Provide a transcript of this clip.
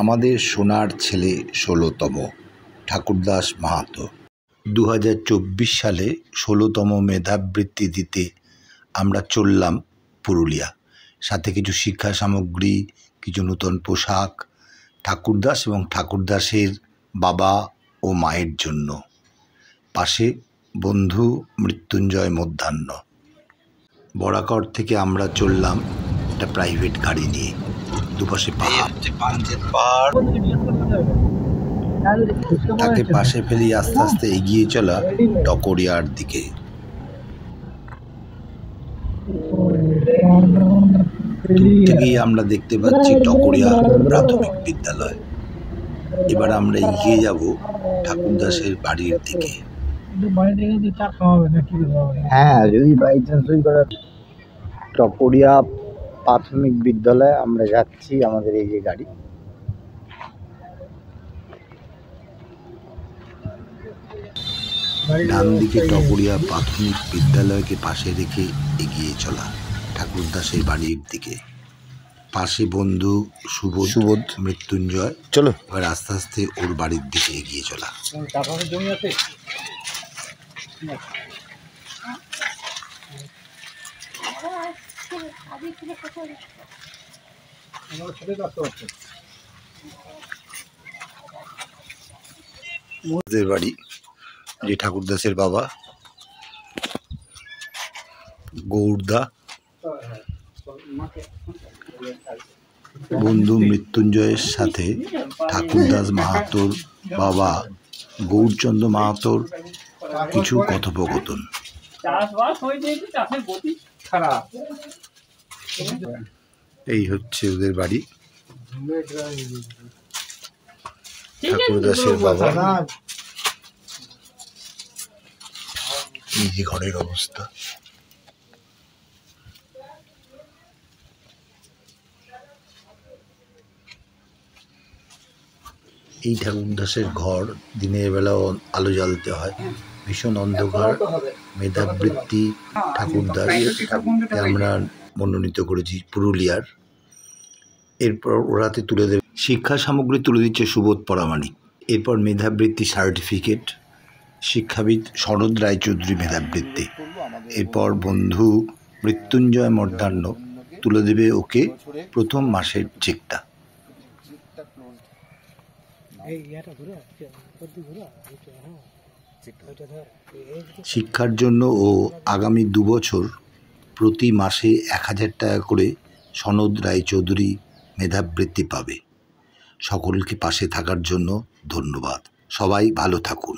আমাদের সোনার ছেলে ১৬তম ঠাকুরদাস মাহাতো ২০২৪ সালে ১৬তম মেধাবৃত্তি দিতে আমরা চললাম পুরুলিয়া। সাথে কিছু শিক্ষা সামগ্রী, কিছু নূতন পোশাক ঠাকুরদাস এবং ঠাকুরদাসের বাবা ও মায়ের জন্য। পাশে বন্ধু মৃত্যুঞ্জয় মধ্যাহ্ন। বরাকর থেকে আমরা চললাম একটা প্রাইভেট গাড়ি নিয়ে। দুপাশে পাহাড়, তাকে পাশে ফেলি আস্তে আস্তে এগিয়ে চলা টকরিয়ার দিকে। দূর থেকেই আমরা দেখতে পাচ্ছি টকরিয়া প্রাথমিক বিদ্যালয়। এবার আমরা এগিয়ে যাব ঠাকুরদাসের বাড়ির দিকে। হ্যাঁ, যদি বাই চান্স টকরিয়া প্রাথমিক বিদ্যালয়ে আমরা যাচ্ছি। আমাদের এই যে গাড়ি, ডান দিকে টকরিয়া প্রাথমিক বিদ্যালয়কে পাশে রেখে এগিয়ে চলা ঠাকুরদাসের বাড়ির দিকে। পাশে বন্ধু সুবোধ মৃত্যুঞ্জয়। চলো এবার আস্তে আস্তে ওর বাড়ির দিকে এগিয়ে চলা। বাড়ি যে ঠাকুরদাসের বাবা গৌরদা, বন্ধু মৃত্যুঞ্জয়ের সাথে ঠাকুরদাস মাহাতোর বাবা গৌরচন্দ্র মাহাতোর কিছু কথোপকথন। এই হচ্ছে ওদের বাড়ি, ঠাকুরদাসের বাবা। এই যে ঘরের অবস্থা। এই ঠাকুরদাসের ঘর দিনের বেলাও আলো জ্বালতে হয়, ভীষণ অন্ধকার। মেধাবৃত্তি ঠাকুরদাস আমরা মনোনীত করেছি পুরুলিয়ার। এরপর ওরাতে তুলে দেবে শিক্ষা সামগ্রী, তুলে দিচ্ছে সুবোধ পরামানিক। এরপর মেধাবৃত্তি সার্টিফিকেট, শিক্ষাবিদ শরৎ রায়চৌধুরী মেধাবৃত্তি। এরপর বন্ধু মৃত্যুঞ্জয় মধ্যাহ্ন তুলে দেবে ওকে প্রথম মাসের চেকটা। শিক্ষার জন্য ও আগামী ২ বছর প্রতি মাসে ১,০০০ টাকা করে সনদ রায়চৌধুরী মেধাবৃত্তি পাবে। সকলকে পাশে থাকার জন্য ধন্যবাদ। সবাই ভালো থাকুন।